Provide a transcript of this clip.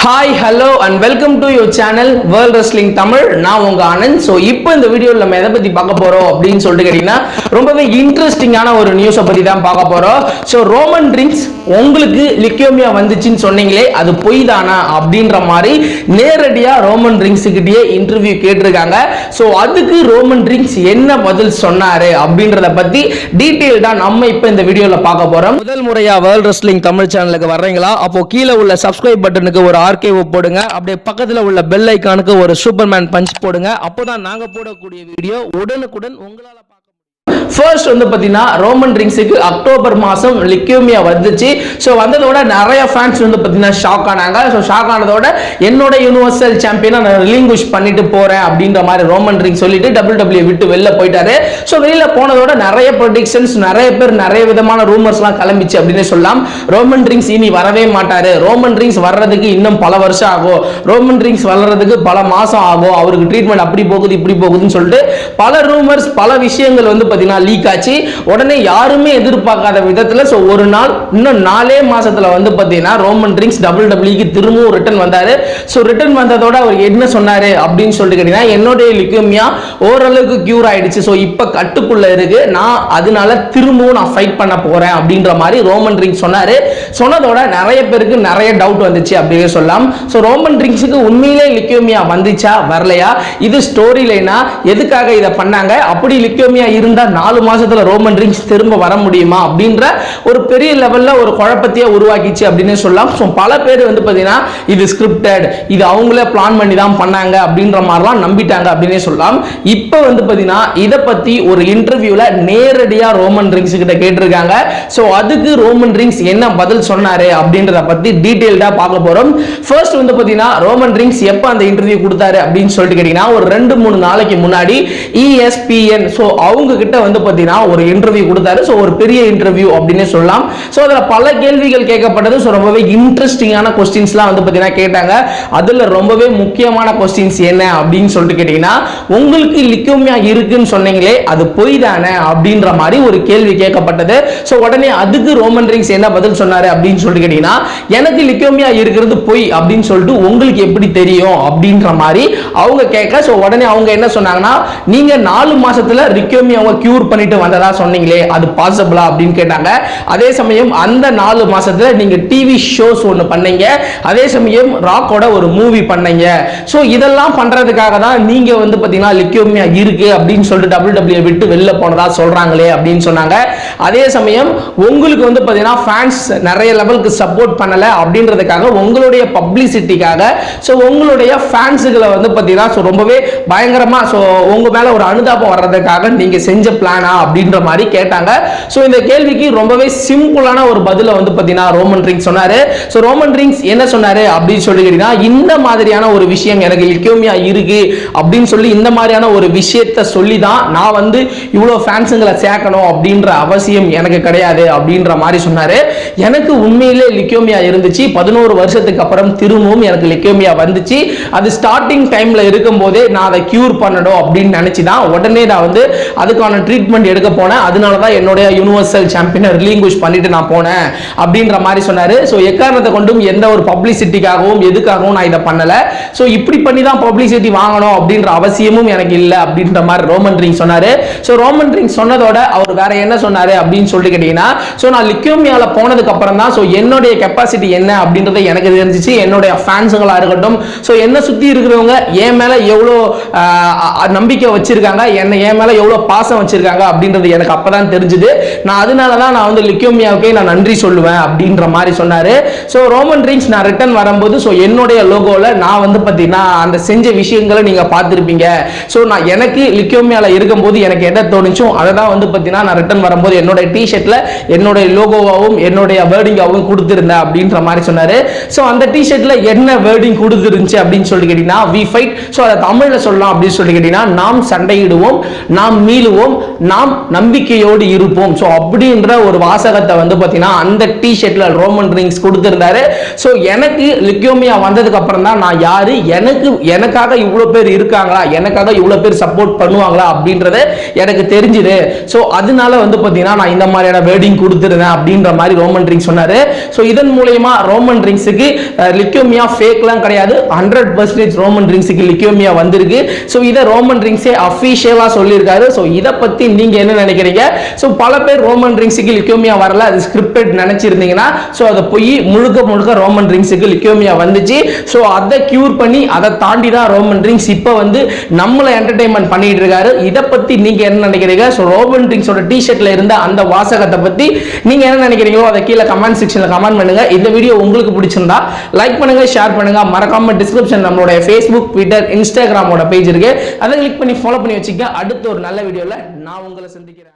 Hi, hello and welcome to your channel World Wrestling Tamil. நான் உங்க Anand. So இப்போ இந்த வீடியோவில் நம்ம எதை பற்றி பார்க்க போகிறோம் அப்படின்னு சொல்லிட்டு கேட்டிங்கன்னா ரொம்பவே இன்ட்ரெஸ்டிங்கான ஒரு நியூஸை பற்றி தான் பார்க்க போகிறோம். ஸோ ரோமன் ரிங்ஸ் உங்களுக்கு லிக்யோமியா வந்துச்சுன்னு சொன்னீங்களே அது பொய் தானா அப்படின்ற மாதிரி நேரடியாக ரோமன் ரிங்ஸுக்கிட்டே இன்டர்வியூ கேட்டிருக்காங்க. ஸோ அதுக்கு ரோமன் ரிங்ஸ் என்ன பதில் சொன்னார் அப்படின்றத பற்றி டீட்டெயில்டாக நம்ம இப்போ இந்த வீடியோவில் பார்க்க போகிறோம். முதல் முறையாக வேர்ல்ட் ரெஸ்லிங் தமிழ் சேனலுக்கு வர்றீங்களா? அப்போ கீழே உள்ள சப்ஸ்கிரைப் பட்டனுக்கு ஒரு ஆர்கேவ் போடுங்க. அப்படியே பக்கத்துல உள்ள பெல் ஐகானுக்கு ஒரு சூப்பர்மேன் பஞ்ச் போடுங்க. அப்போதான் நாங்க போடக்கூடிய வீடியோ உடனுக்குடன் உங்களால பார்க்க. ஃபர்ஸ்ட் வந்து பார்த்தீங்கன்னா ரோமன் ரிங்ஸுக்கு அக்டோபர் மாதம் லிக்யோமியா வந்துச்சு. ஸோ வந்ததோட நிறைய ஃபேன்ஸ் வந்து பார்த்தீங்கன்னா ஷாக் ஆனாங்க. ஸோ ஷாக் ஆனதோட என்னோட யூனிவர்சல் சாம்பியனை நான் ரிலிங்குஷ் பண்ணிட்டு போறேன் அப்படின்ற மாதிரி ரோமன் ரிங்ஸ் சொல்லிட்டு WWE விட்டு வெளில போயிட்டாரு. ஸோ வெளியில போனதோட நிறைய ப்ரெடிக்ஷன்ஸ், நிறைய பேர் நிறைய விதமான ரூமர்ஸ்லாம் கிளம்பிச்சு அப்படின்னு சொல்லலாம். ரோமன் ரிங்ஸ் இனி வரவே மாட்டாரு, ரோமன் ரிங்ஸ் வர்றதுக்கு இன்னும் பல வருஷம் ஆகும், ரோமன் ரிங்ஸ் வர்றதுக்கு பல மாசம் ஆகும், அவருக்கு ட்ரீட்மெண்ட் அப்படி போகுது இப்படி போகுதுன்னு சொல்லிட்டு பல ரூமர்ஸ், பல விஷயங்கள் வந்து பார்த்தீங்கன்னா லீக் ஆச்சு. உடனே யாருமே எதிர்பார்க்காத விதத்துல சோ ஒரு நாள் இன்னும் 4 மாசத்துல வந்து பாத்தீங்கன்னா ரோமன் ரிங்ஸ் WWE திரும்பவும் ரிட்டர்ன் வந்தாரு. சோ ரிட்டர்ன் வந்ததோட அவர் என்ன சொன்னாரு அப்படின்னு சொல்லிட்டு கேட்டீங்கன்னா, என்னோட லிக்யோமியா ஓரளவுக்கு கியூர் ஆயிடுச்சு, சோ இப்ப கட்டுக்குள்ள இருக்கு, நான் அதனால திரும்பவும் நான் ஃபைட் பண்ண போறேன் அப்படின்ற மாதிரி ரோமன் ரிங்ஸ் சொன்னாரு. சொன்னதோட நிறைய பேருக்கு நிறைய டவுட் வந்துச்சு அப்படியே சொல்லலாம். சோ ரோமன் ரிங்ஸுக்கு உண்மையிலே லிக்யோமியா வந்துச்சா வரலையா, இது ஸ்டோரி லைனா, எதுக்காக இதை பண்ணாங்க, அப்படி லிக்யோமியா இருந்தா 4 மாசத்துல ரோமன் ரிங்ஸ் திரும்ப வர முடியுமா அப்படின்ற ஒரு பெரிய லெவல்ல ஒரு குழப்பத்தையே உருவாக்கிச்சு அப்படின்னு சொல்லலாம். ஸோ பல பேர் வந்து பார்த்தீங்கன்னா இது ஸ்கிரிப்டட், இது அவங்களே பிளான் பண்ணி தான் பண்ணாங்க அப்படின்ற மாதிரிலாம் நம்பிட்டாங்க அப்படின்னே சொல்லலாம். இப்போ வந்து பார்த்தீங்கன்னா இதை பத்தி ஒரு இன்டர்வியூல நேரடியாக ரோமன் ரிங்ஸ் கிட்ட கேட்டிருக்காங்க. ஸோ அதுக்கு ரோமன் ரிங்ஸ் என்ன பதில் சொன்னாரு அப்படின்றத பத்தி டீடைல்டா பார்க்க போறோம். ஃபர்ஸ்ட் வந்து பார்த்தீங்கன்னா ரோமன் ரிங்ஸ் எப்போ அந்த இன்டர்வியூ கொடுத்தாரு அப்படின்னு சொல்லிட்டு கேட்டீங்கன்னா ஒரு 2-3 நாளைக்கு முன்னாடி ESPN ஸோ அவங்க கிட்ட வந்து பார்த்தீங்கன்னா ஒரு இன்டர்வியூ கொடுத்தாரு. ஸோ ஒரு பெரிய இன்டர்வியூ அப்படின்னு சொல்லலாம். ஸோ அதில் பல கேள்விகள் கேட்கப்பட்டது. ஸோ ரொம்பவே இன்ட்ரெஸ்டிங்கான கொஸ்டின்ஸ்லாம் வந்து பார்த்தீங்கன்னா கேட்டாங்க. அதில் ரொம்பவே முக்கியமான கொஸ்டின்ஸ் என்ன அப்படின்னு சொல்லிட்டு கேட்டீங்கன்னா, உங்களுக்கு லிக்யோமியா இருக்குன்னு சொன்னீங்களே அது பொய் தானே அப்படின்ற மாதிரி ஒரு கேள்வி கேட்கப்பட்டது. ஸோ உடனே அதுக்கு ரோமன் ரிங்ஸ் என்ன பதில் சொன்னாரு அப்படின்னு சொல்லிட்டு கேட்டீங்கன்னா, எனக்கு லிக்யோமியா இருக்கிறது பொய் அப்படின்னு சொல்லிட்டு உங்களுக்கு எப்படி தெரியும் அப்படின்ற மாதிரி அவங்க கேட்க. ஸோ உடனே அவங்க என்ன சொன்னாங்கன்னா, நீங்க 4 மாசத்துல லிக்யோமியாவை கியூர் பண்ணிட்டு வந்ததா சொன்னீங்களே அது பாசிபிளா அப்படின்னு கேட்டாங்க. அதே சமயம் அந்த 4 மாசத்துல நீங்க டிவி ஷோஸ் ஒன்னு பண்ணீங்க, அதே சமயம் ராக்கோட ஒரு மூவி பண்ணீங்க. சோ இதெல்லாம் பண்றதுக்காக தான் நீங்க வந்து பாத்தீங்கன்னா லிக்யோமியா இருக்கு அப்படின்னு சொல்லிட்டு WWE விட்டு வெளில போனதா சொல்றாங்களே அப்படின்னு சொன்னாங்க. அதே சமயம் உங்களுக்கு வந்து பாத்தீங்கன்னா ஃபேன்ஸ் நிறைய லெவலுக்கு சப்போர்ட் பண்ணல அப்படின்றதுக்காக உங்களுடைய பப்ளிசிட்டிக்காக சோ உங்களுடைய ஃபேன்ஸுகளை வந்து பாத்தீங்கன்னா ரொம்பவே பயங்கரமா சோ உங்க மேல ஒரு அனுதாபம் வர்றதுக்காக நீங்க செஞ்ச பிளானா அப்படின்ற மாதிரி கேட்டாங்க. சோ இந்த கேள்விக்கு ரொம்பவே சிம்பிளான ஒரு பதில வந்து பாத்தீங்கன்னா ரோமன் ரிங்ஸ் சொன்னாரு. சோ ரோமன் ரிங்ஸ் என்ன சொன்னாரு அப்படின்னு சொல்லி கேட்டீங்கன்னா, இந்த மாதிரியான ஒரு விஷயம் எனக்கு லிக்யோமியா இருக்கு அப்படின்னு சொல்லி இந்த மாதிரியான ஒரு விஷயத்தை சொல்லி தான் நான் வந்து இவ்வளவு ஃபேன்ஸுங்களை சேர்க்கணும் அப்படின்ற அவசியம் எனக்கு கிடையாது அப்படின்ற மாதிரி சொன்னாரு. எனக்கு உண்மையிலே லிக்யோமியா இருந்துச்சு, 11 வருஷத்துக்கு அப்புறம் திரும்பவும் எனக்கு லிக்யோமியா வந்துச்சு, அது ஸ்டார்டிங் டைம்ல இருக்கும் போதே நான் அதை கியூர் பண்ணணும் அப்படின்னு நினைச்சு தான் உடனே நான் வந்து அதுக்கான ட்ரீட்மெண்ட் எடுக்க போனேன், அதனால தான் என்னுடைய யூனிவர்சல் சாம்பியனை ரிலிங்குஷ் பண்ணிட்டு நான் போனேன் அப்படின்ற மாதிரி சொன்னாரு. ஸோ எக்காரணத்தை கொண்டும் எந்த ஒரு பப்ளிசிட்டிக்காகவும் எதுக்காகவும் நான் இதை பண்ணல, ஸோ இப்படி பண்ணி தான் பப்ளிசிட்டி வாங்கணும் அப்படின்ற அவசியமும் எனக்கு இல்லை அப்படின்ற மாதிரி ரோமன் ரிங்ஸ் சொன்னாரு. ஸோ ரோமன் ரிங்ஸ் சொன்னதோட அவர் வேற என்ன சொன்னாரு அப்படின்னு சொல்லிட்டு கேட்டீங்கன்னா, ஸோ நான் லிக்யோமியால போனதுக்கு அப்புறம் தான் ஸோ என்னுடைய கெப்பாசிட்டி என்ன அப்படின்றது எனக்கு தெரிஞ்சிச்சு, என்னுடைய ஃபேன்ஸுங்களா இருக்கட்டும் ஸோ என்ன சுத்தி இருக்கிறவங்க என் மேல எவ்வளோ நம்பிக்கை வச்சிருக்காங்க, என்ன என் மேல எவ்வளோ பாசம் வச்சிருக்காங்க அப்படின்றது எனக்கு அப்பதான் தெரிஞ்சது, நான் அதனால தான் நான் வந்து லிக்யோமியாவுக்கே நான் நன்றி சொல்லுவேன் அப்படின்ற மாதிரி சொன்னாரு. ஸோ ரோமன் ரிங்ஸ் நான் ரிட்டர்ன் வரும்போது ஸோ என்னுடைய லோகோவில் நான் வந்து பார்த்தீங்கன்னா அந்த செஞ்ச விஷயங்களை நீங்க பார்த்துருப்பீங்க. ஸோ நான் எனக்கு லிக்யோமியால இருக்கும்போது எனக்கு என்ன தோணுச்சோ அதை தான் வந்து பார்த்தீங்கன்னா நான் ரிட்டர்ன் வரும்போது என்னோட டிஷர்ட்ல என்னுடைய லோகோவாகவும் என்னுடைய வேர்டிங்காகவும் கொடுத்துருந்தேன் அப்படின்ற மாதிரி சொன்னாரு. ஸோ அந்த டிஷர்ட்ல என்ன வேர்டிங் கொடுத்துருந்துச்சு அப்படின்னு சொல்லி கேட்டீங்கன்னா, வி ஃபைட். ஸோ அதை தமிழ்ல சொல்லலாம் அப்படின்னு சொல்லி கேட்டீங்கன்னா, நாம் சண்டையிடுவோம், நாம் மீளுவோம், நாம் நம்பிக்கையோடு இருப்போம். ஸோ அப்படின்ற ஒரு வாசகத்தை வந்து பார்த்தீங்கன்னா அந்த டிஷர்ட்ல ரோமன் ரிங்ஸ் கொடுத்திருந்தாரு. ஸோ எனக்கு லியூகேமியா வந்ததுக்கு அப்புறம் தான் நான் யாரு, எனக்காக இவ்வளவு பேர் இருக்காங்களா, எனக்காக இவ்வளவு பேர் சப்போர்ட் பண்ணுவாங்களா அப்படின்றது எனக்கு தெரிஞ்சுது. ஸோ அதனால வந்து பார்த்தீங்கன்னா நான் இந்த மாதிரியான வேர்டிங் கொடுத்திருந்தேன் அப்படின்ற மாதிரி ரோமன் ரிங்ஸ் சொன்னாரு. ஸோ இதன் மூலமா ரோமன் ரிங்ஸுக்கு லியூகேமியா ஃபேக்லாம் கிடையாது, 100% ரோமன் ரிங்ஸுக்கு லியூகேமியா வந்திருக்கு. ஸோ இதை ரோமன் ரிங்ஸே அஃபிஷியலா சொல்லியிருக்காரு. ஸோ இதை பத்தி நீங்க என்ன நினைக்கிறீங்க? ஸோ பல பேர் ரோமன் ரிங்ஸுக்கு லியூகேமியா வரல, அது ஸ்கிரிப்டட் நினைச்சிருந்தீங்கன்னா ஸோ அதை போய் முழுக்க ரோமன் ரிங்ஸுக்கு லியூகேமியா வந்துச்சு. ஸோ அதை கியூர் பண்ணி அதை தாண்டி தான் ரோமன் ரிங்ஸ் இப்போ வந்து நம்மளை என்டர்டைன்மெண்ட் பண்ணிட்டு இருக்காரு. இதை பத்தி நீங்க என்ன நினைக்கிறீங்க? ஸோ ரோமன் ரிங்ஸோட டிஷர்ட்ல இருந்த அந்த வாசகத்தை பத்தி நீங்க என்ன நினைக்கிறீங்களோ அதை கீழே கமெண்ட் செக்ஷன்ல கமெண்ட் பண்ணுங்க. இந்த வீடியோ உங்களுக்கு பிடிச்சிருந்தா லைக் பண்ணுங்க, ஷேர் பண்ணுங்க, மறக்காம டிஸ்கிரிப்ஷன் நம்மளோட ஃபேஸ்புக், ட்விட்டர், இன்ஸ்டாகிராமோட பேஜ் இருக்கு, அதை கிளிக் பண்ணி ஃபாலோ பண்ணி வச்சுக்க. அடுத்த ஒரு நல்ல வீடியோல நான் உங்களை சந்திக்கிறேன்.